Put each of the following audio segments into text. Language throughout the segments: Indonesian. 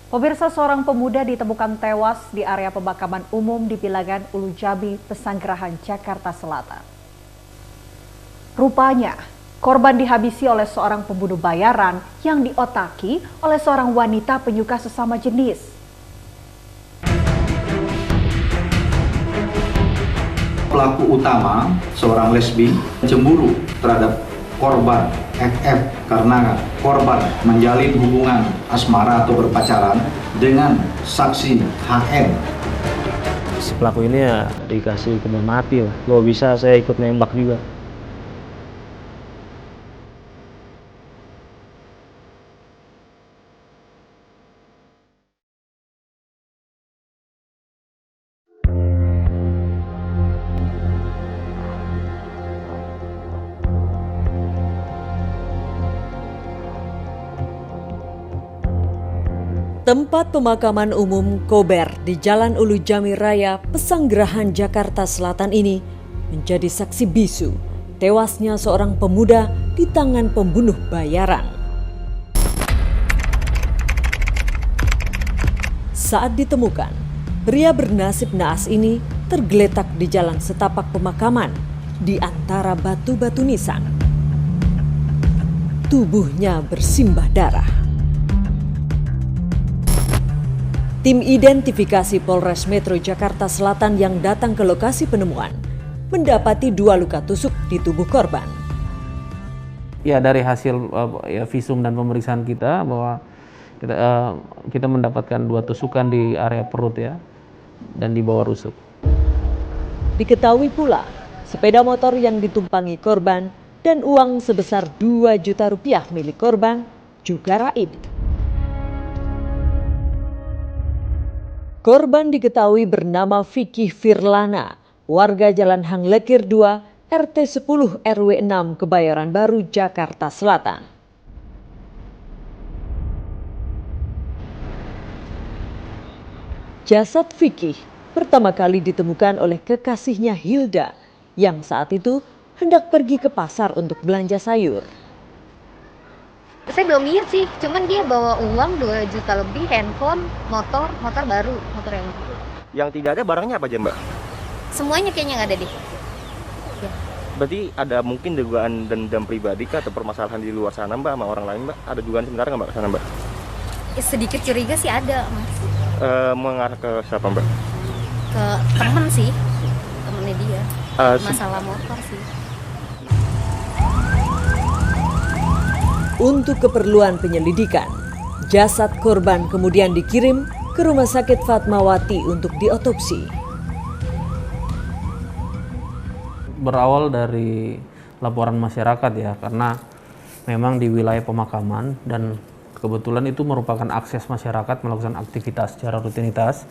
Pemirsa, seorang pemuda ditemukan tewas di area pemakaman umum di Bilangan Ulu Jami, Pesanggerahan, Jakarta Selatan. Rupanya, korban dihabisi oleh seorang pembunuh bayaran yang diotaki oleh seorang wanita penyuka sesama jenis. Pelaku utama, seorang lesbi, cemburu terhadap korban FF karena korban menjalin hubungan asmara atau berpacaran dengan saksi HN. Si pelaku ini ya dikasih hukuman mati lah. Kalau bisa saya ikut nembak juga. Tempat pemakaman umum Kober di Jalan Ulu Jami Raya, Pesanggerahan, Jakarta Selatan ini menjadi saksi bisu tewasnya seorang pemuda di tangan pembunuh bayaran. Saat ditemukan, pria bernasib naas ini tergeletak di jalan setapak pemakaman di antara batu-batu nisan. Tubuhnya bersimbah darah. Tim identifikasi Polres Metro Jakarta Selatan yang datang ke lokasi penemuan mendapati 2 luka tusuk di tubuh korban. Ya, dari hasil visum dan pemeriksaan kita bahwa kita mendapatkan 2 tusukan di area perut ya dan di bawah rusuk. Diketahui pula sepeda motor yang ditumpangi korban dan uang sebesar 2 juta rupiah milik korban juga raib. Korban diketahui bernama Vicky Firlana, warga Jalan Hang Lekir 2, RT 10 RW 6 Kebayoran Baru, Jakarta Selatan. Jasad Vicky pertama kali ditemukan oleh kekasihnya Hilda yang saat itu hendak pergi ke pasar untuk belanja sayur. Saya belum lihat sih, cuman dia bawa uang 2 juta lebih, handphone, motor baru, motor yang baru. Yang tidak ada barangnya apa aja, Mbak? Semuanya kayaknya nggak ada deh. Ya. Berarti ada mungkin dugaan dendam pribadi kah atau permasalahan di luar sana, Mbak, sama orang lain, Mbak? Ada dugaan sebenarnya nggak, Mbak, ke sana, Mbak? Sedikit curiga sih ada, Mas. Mengarah ke siapa, Mbak? Ke temen sih, temennya dia. Masalah motor sih. Untuk keperluan penyelidikan, jasad korban kemudian dikirim ke Rumah Sakit Fatmawati untuk diotopsi. Berawal dari laporan masyarakat ya, karena memang di wilayah pemakaman dan kebetulan itu merupakan akses masyarakat melakukan aktivitas secara rutinitas.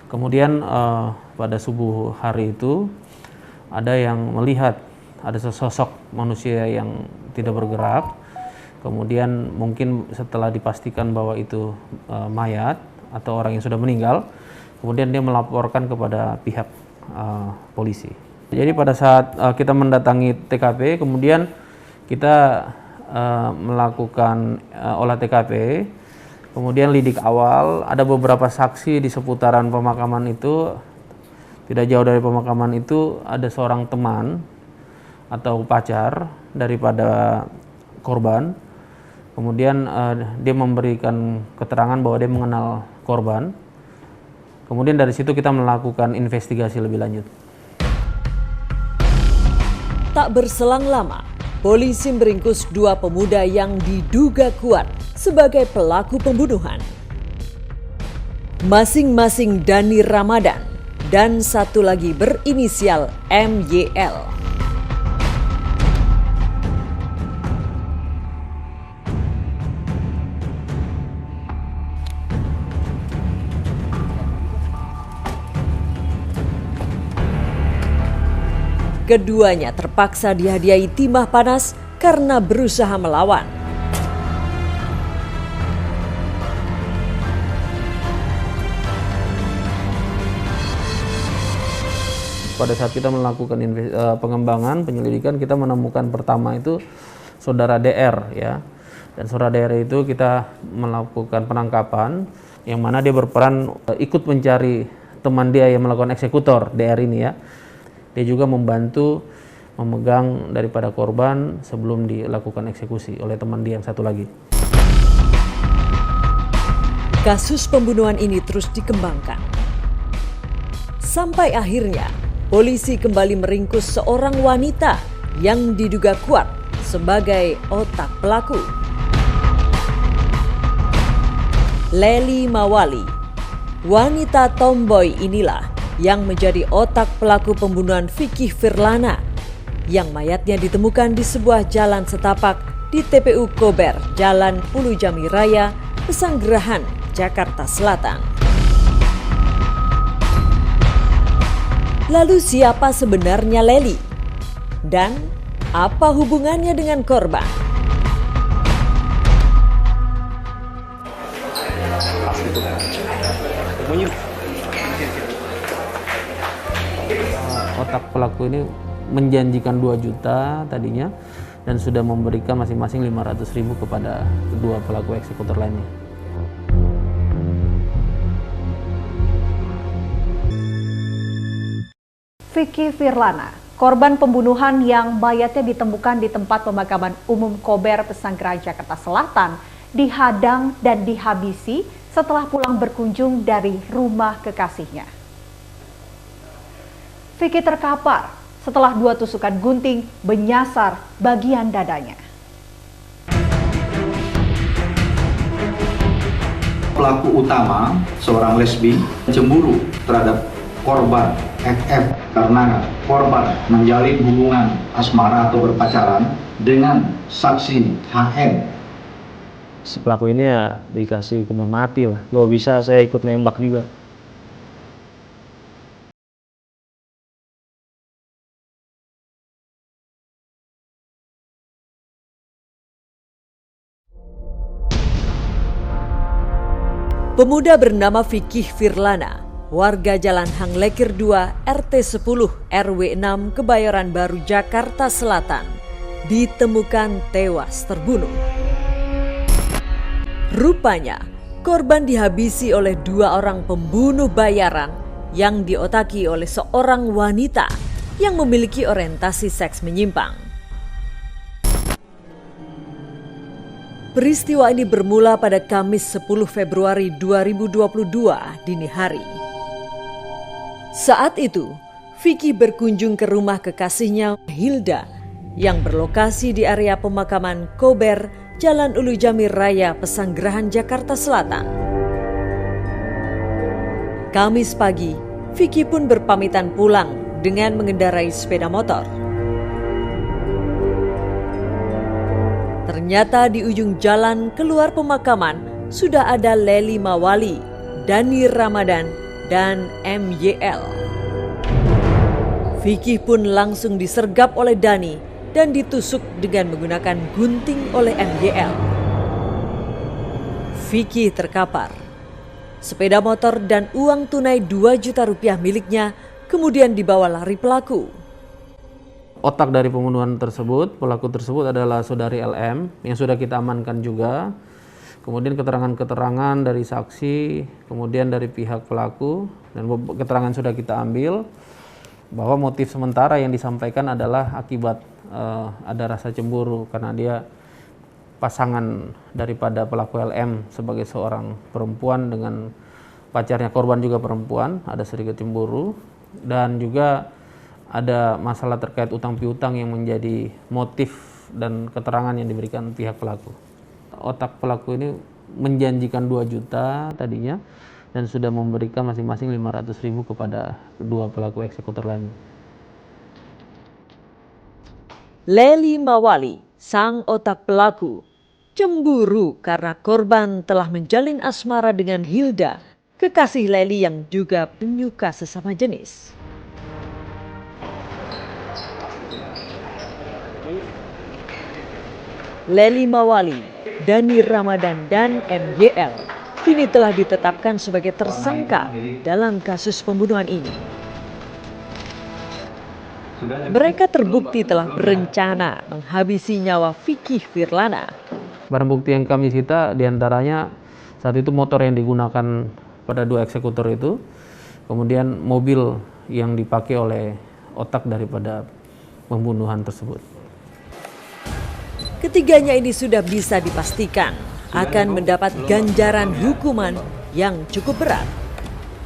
Kemudian pada subuh hari itu ada yang melihat ada sesosok manusia yang tidak bergerak. Kemudian mungkin setelah dipastikan bahwa itu mayat atau orang yang sudah meninggal, kemudian dia melaporkan kepada pihak polisi. Jadi pada saat kita mendatangi TKP, kemudian kita melakukan olah TKP, kemudian lidik awal, ada beberapa saksi di seputaran pemakaman itu, tidak jauh dari pemakaman itu ada seorang teman atau pacar daripada korban. Kemudian dia memberikan keterangan bahwa dia mengenal korban. Kemudian dari situ kita melakukan investigasi lebih lanjut. Tak berselang lama, polisi meringkus 2 pemuda yang diduga kuat sebagai pelaku pembunuhan. Masing-masing Dani Ramadan dan satu lagi berinisial MYL. Keduanya terpaksa dihadiahi timah panas karena berusaha melawan. Pada saat kita melakukan pengembangan penyelidikan, kita menemukan pertama itu saudara DR ya. Dan Saudara itu kita melakukan penangkapan yang mana dia berperan ikut mencari teman dia yang melakukan eksekutor DR ini ya. Dia juga membantu memegang daripada korban sebelum dilakukan eksekusi oleh teman dia yang satu lagi. Kasus pembunuhan ini terus dikembangkan. Sampai akhirnya polisi kembali meringkus seorang wanita yang diduga kuat sebagai otak pelaku. Lely Mawali, wanita tomboy inilah yang menjadi otak pelaku pembunuhan Vicky Firlana yang mayatnya ditemukan di sebuah jalan setapak di TPU Kober, Jalan Ulu Jami Raya, Pesanggerahan, Jakarta Selatan. Lalu siapa sebenarnya Lely? Dan apa hubungannya dengan korban? Otak pelaku ini menjanjikan 2 juta tadinya dan sudah memberikan masing-masing 500.000 kepada kedua pelaku eksekutor lainnya. Vicky Firlana, korban pembunuhan yang mayatnya ditemukan di tempat pemakaman umum Kober, Pesanggerahan, Jakarta Selatan, dihadang dan dihabisi setelah pulang berkunjung dari rumah kekasihnya. Vicky terkapar setelah 2 tusukan gunting menyasar bagian dadanya. Pelaku utama, seorang lesbi, cemburu terhadap korban FF karena korban menjalin hubungan asmara atau berpacaran dengan saksi HN. Si pelaku ini ya dikasih hukuman mati lah. Lo bisa saya ikut nembak juga. Pemuda bernama Vicky Firlana, warga Jalan Hang Lekir 2, RT 10, RW 6, Kebayoran Baru, Jakarta Selatan, ditemukan tewas terbunuh. Rupanya, korban dihabisi oleh 2 orang pembunuh bayaran yang diotaki oleh seorang wanita yang memiliki orientasi seks menyimpang. Peristiwa ini bermula pada Kamis 10 Februari 2022 dini hari. Saat itu, Vicky berkunjung ke rumah kekasihnya Hilda yang berlokasi di area pemakaman Kober, Jalan Ulu Jami Raya, Pesanggerahan, Jakarta Selatan. Kamis pagi, Vicky pun berpamitan pulang dengan mengendarai sepeda motor. Ternyata di ujung jalan keluar pemakaman sudah ada Lely Mawali, Dani Ramadan, dan MYL. Vicky pun langsung disergap oleh Dani dan ditusuk dengan menggunakan gunting oleh MYL. Vicky terkapar. Sepeda motor dan uang tunai 2 juta rupiah miliknya kemudian dibawa lari pelaku. Otak dari pembunuhan tersebut, pelaku tersebut adalah saudari LM yang sudah kita amankan juga. Kemudian keterangan-keterangan dari saksi, kemudian dari pihak pelaku, dan keterangan sudah kita ambil bahwa motif sementara yang disampaikan adalah akibat ada rasa cemburu karena dia pasangan daripada pelaku LM sebagai seorang perempuan dengan pacarnya korban juga perempuan, ada sedikit cemburu, dan juga ada masalah terkait utang piutang yang menjadi motif dan keterangan yang diberikan pihak pelaku. Otak pelaku ini menjanjikan 2 juta tadinya dan sudah memberikan masing-masing 500.000 kepada kedua pelaku eksekutor lain. Lely Mawali, sang otak pelaku, cemburu karena korban telah menjalin asmara dengan Hilda, kekasih Lely yang juga penyuka sesama jenis. Lely Mawali, Dani Ramadan, dan MYL kini telah ditetapkan sebagai tersangka dalam kasus pembunuhan ini. Mereka terbukti telah berencana menghabisi nyawa Vicky Firlana Barang bukti yang kami sita diantaranya saat itu motor yang digunakan pada dua eksekutor itu, kemudian mobil yang dipakai oleh otak daripada pembunuhan tersebut. Ketiganya ini sudah bisa dipastikan akan mendapat ganjaran hukuman yang cukup berat.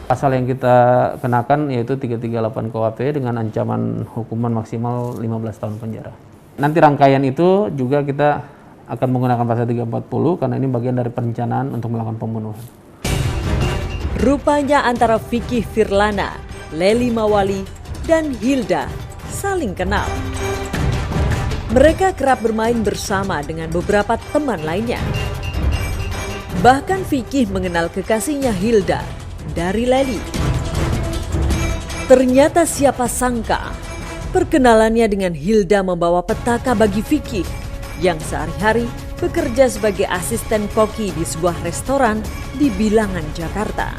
Pasal yang kita kenakan yaitu 338 KUHP dengan ancaman hukuman maksimal 15 tahun penjara. Nanti rangkaian itu juga kita akan menggunakan pasal 340 karena ini bagian dari perencanaan untuk melakukan pembunuhan. Rupanya antara Vicky Firlana, Lely Mawali, dan Hilda saling kenal. Mereka kerap bermain bersama dengan beberapa teman lainnya. Bahkan Vicky mengenal kekasihnya Hilda dari Lely. Ternyata siapa sangka perkenalannya dengan Hilda membawa petaka bagi Vicky yang sehari-hari bekerja sebagai asisten koki di sebuah restoran di Bilangan, Jakarta.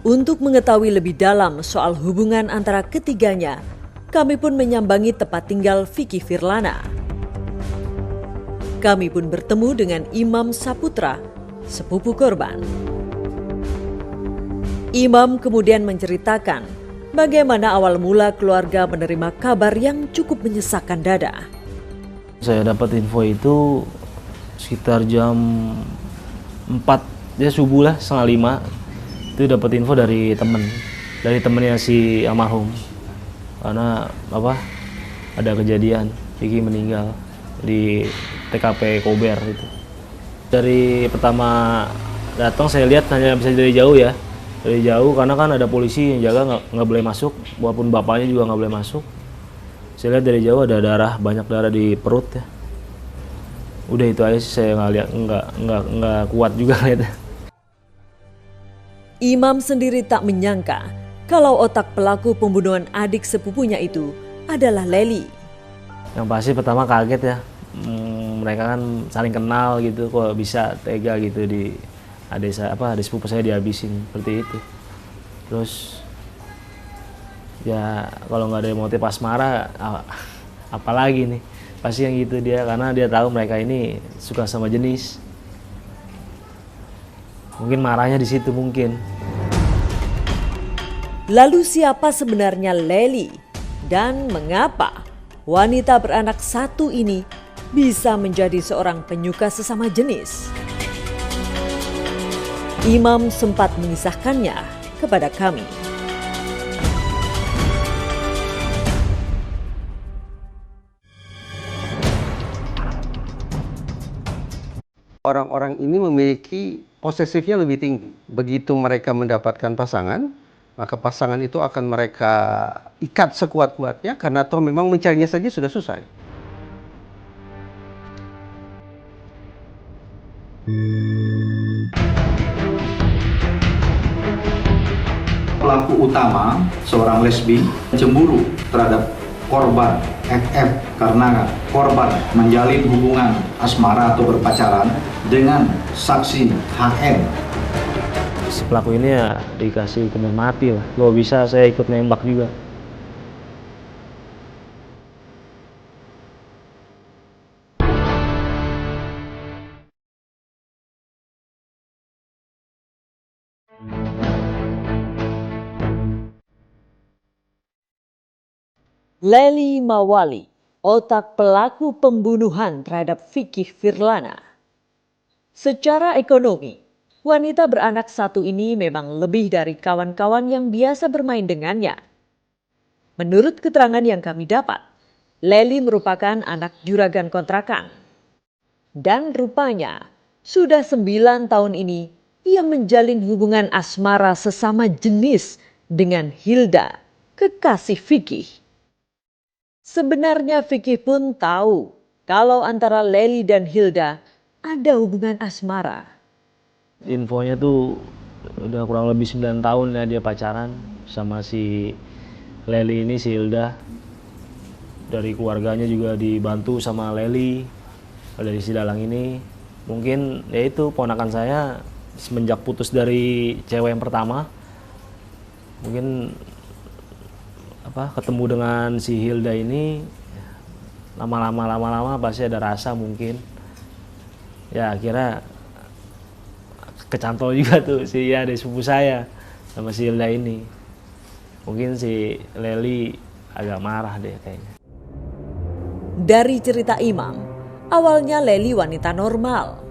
Untuk mengetahui lebih dalam soal hubungan antara ketiganya, kami pun menyambangi tempat tinggal Vicky Firlana. Kami pun bertemu dengan Imam Saputra, sepupu korban. Imam kemudian menceritakan bagaimana awal mula keluarga menerima kabar yang cukup menyesakkan dada. Saya dapat info itu sekitar jam 4 ya subuh lah, 4:30. Itu dapat info dari temennya si almarhum. Karena ada kejadian Vicky meninggal di TKP Kober itu. Dari pertama datang saya lihat hanya bisa dari jauh ya. Dari jauh karena kan ada polisi yang jaga, nggak boleh masuk, walaupun bapaknya juga nggak boleh masuk. Saya lihat dari jauh ada banyak darah di perut ya. Udah itu aja sih, saya nggak lihat, nggak kuat juga lihatnya. Imam sendiri tak menyangka kalau otak pelaku pembunuhan adik sepupunya itu adalah Lely. Yang pasti pertama kaget ya, mereka kan saling kenal gitu, kok bisa tega gitu di adik sepupu saya dihabisin seperti itu. Terus ya kalau nggak ada motif asmara, apalagi nih pasti yang gitu dia, karena dia tahu mereka ini suka sama jenis. Mungkin marahnya di situ mungkin. Lalu siapa sebenarnya Lely dan mengapa wanita beranak satu ini bisa menjadi seorang penyuka sesama jenis? Imam sempat mengisahkannya kepada kami. Orang-orang ini memiliki posesifnya lebih tinggi. Begitu mereka mendapatkan pasangan, maka pasangan itu akan mereka ikat sekuat-kuatnya karena toh memang mencarinya saja sudah susah. Pelaku utama, seorang lesbi, cemburu terhadap korban FF karena korban menjalin hubungan asmara atau berpacaran dengan saksi HN. Si pelaku ini ya dikasih hukuman mati lah. Kalau bisa saya ikut nembak juga. Lely Mawali, otak pelaku pembunuhan terhadap Vicky Firlana. Secara ekonomi, wanita beranak satu ini memang lebih dari kawan-kawan yang biasa bermain dengannya. Menurut keterangan yang kami dapat, Lely merupakan anak juragan kontrakan. Dan rupanya, sudah 9 tahun ini ia menjalin hubungan asmara sesama jenis dengan Hilda, kekasih Vicky. Sebenarnya Vicky pun tahu kalau antara Lely dan Hilda ada hubungan asmara. Infonya tuh udah kurang lebih 9 tahun ya dia pacaran sama si Lely ini, si Hilda. Dari keluarganya juga dibantu sama Lely, dari si Dalang ini. Mungkin ya itu ponakan saya semenjak putus dari cewek yang pertama. Mungkin ketemu dengan si Hilda ini lama-lama pasti ada rasa mungkin. Ya akhirnya kecantol juga tuh si adik sepupu saya sama si Hilda ini. Mungkin si Leli agak marah deh kayaknya. Dari cerita Imam, awalnya Leli wanita normal.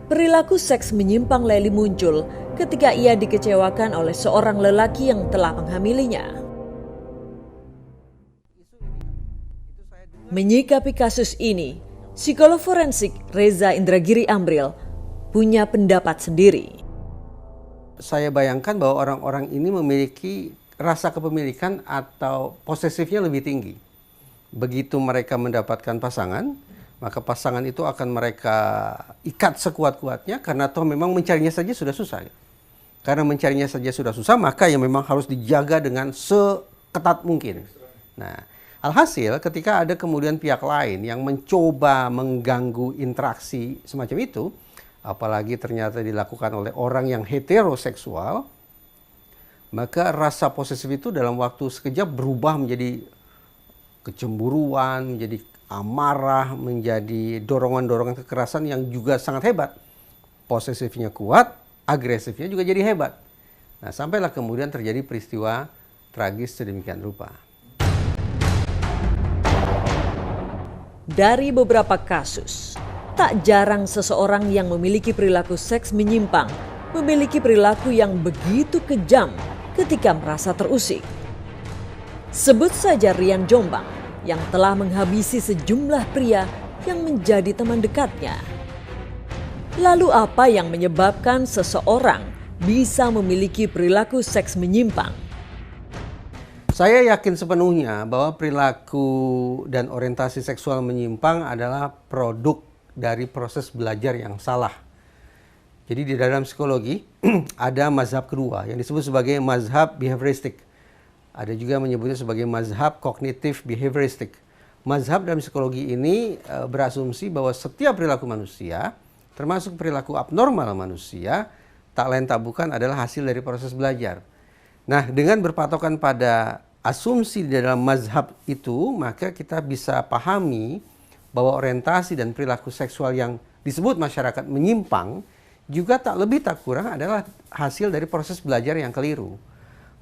Perilaku seks menyimpang Leli muncul ketika ia dikecewakan oleh seorang lelaki yang telah menghamilinya. Menyikapi kasus ini, psikolog forensik Reza Indragiri Amril punya pendapat sendiri. Saya bayangkan bahwa orang-orang ini memiliki rasa kepemilikan atau posesifnya lebih tinggi. Begitu mereka mendapatkan pasangan, maka pasangan itu akan mereka ikat sekuat-kuatnya karena toh memang mencarinya saja sudah susah. Karena mencarinya saja sudah susah, maka ya memang harus dijaga dengan seketat mungkin. Nah, alhasil ketika ada kemudian pihak lain yang mencoba mengganggu interaksi semacam itu, apalagi ternyata dilakukan oleh orang yang heteroseksual, maka rasa posesif itu dalam waktu sekejap berubah menjadi kecemburuan, menjadi amarah, menjadi dorongan-dorongan kekerasan yang juga sangat hebat. Posesifnya kuat, agresifnya juga jadi hebat. Nah, sampailah kemudian terjadi peristiwa tragis sedemikian rupa. Dari beberapa kasus, tak jarang seseorang yang memiliki perilaku seks menyimpang memiliki perilaku yang begitu kejam ketika merasa terusik. Sebut saja Rian Jombang yang telah menghabisi sejumlah pria yang menjadi teman dekatnya. Lalu apa yang menyebabkan seseorang bisa memiliki perilaku seks menyimpang? Saya yakin sepenuhnya bahwa perilaku dan orientasi seksual menyimpang adalah produk dari proses belajar yang salah. Jadi di dalam psikologi ada mazhab kedua yang disebut sebagai mazhab behavioristik. Ada juga menyebutnya sebagai mazhab kognitif behavioristik. Mazhab dalam psikologi ini berasumsi bahwa setiap perilaku manusia, termasuk perilaku abnormal manusia, tak lain tak bukan adalah hasil dari proses belajar. Nah, dengan berpatokan pada asumsi di dalam mazhab itu, maka kita bisa pahami bahwa orientasi dan perilaku seksual yang disebut masyarakat menyimpang juga tak lebih tak kurang adalah hasil dari proses belajar yang keliru.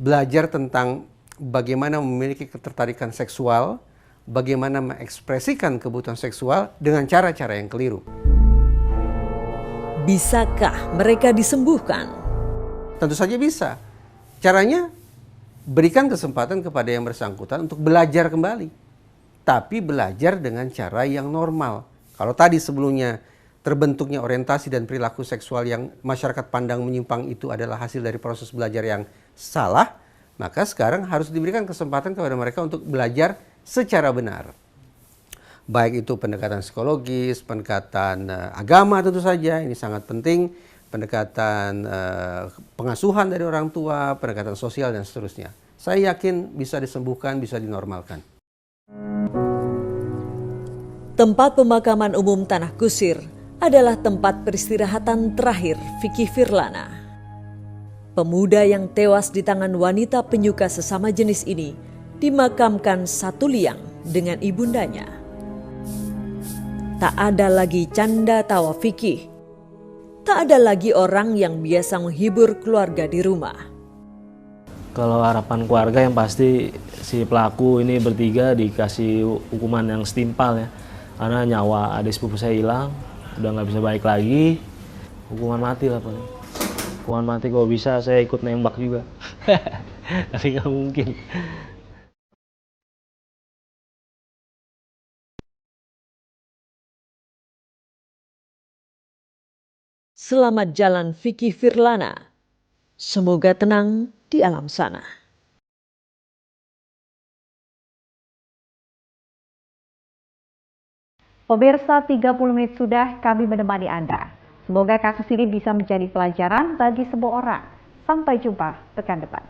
Belajar tentang bagaimana memiliki ketertarikan seksual, bagaimana mengekspresikan kebutuhan seksual dengan cara-cara yang keliru. Bisakah mereka disembuhkan? Tentu saja bisa. Caranya, berikan kesempatan kepada yang bersangkutan untuk belajar kembali. Tapi belajar dengan cara yang normal. Kalau tadi sebelumnya terbentuknya orientasi dan perilaku seksual yang masyarakat pandang menyimpang itu adalah hasil dari proses belajar yang salah, maka sekarang harus diberikan kesempatan kepada mereka untuk belajar secara benar. Baik itu pendekatan psikologis, pendekatan agama tentu saja, ini sangat penting, pendekatan pengasuhan dari orang tua, pendekatan sosial dan seterusnya. Saya yakin bisa disembuhkan, bisa dinormalkan. Tempat pemakaman umum Tanah Kusir adalah tempat peristirahatan terakhir Vicky Firlana. Pemuda yang tewas di tangan wanita penyuka sesama jenis ini dimakamkan satu liang dengan ibundanya. Tak ada lagi canda tawa Vicky. Tak ada lagi orang yang biasa menghibur keluarga di rumah. Kalau harapan keluarga yang pasti si pelaku ini bertiga dikasih hukuman yang setimpal ya. Karena nyawa adik sepupu saya hilang, udah nggak bisa balik lagi. Hukuman mati lah paling. Hukuman mati kalau bisa saya ikut nembak juga. Tapi nggak mungkin. Selamat jalan Vicky Firlana. Semoga tenang di alam sana. Pemirsa, 30 menit sudah kami menemani Anda. Semoga kasus ini bisa menjadi pelajaran bagi semua orang. Sampai jumpa pekan depan.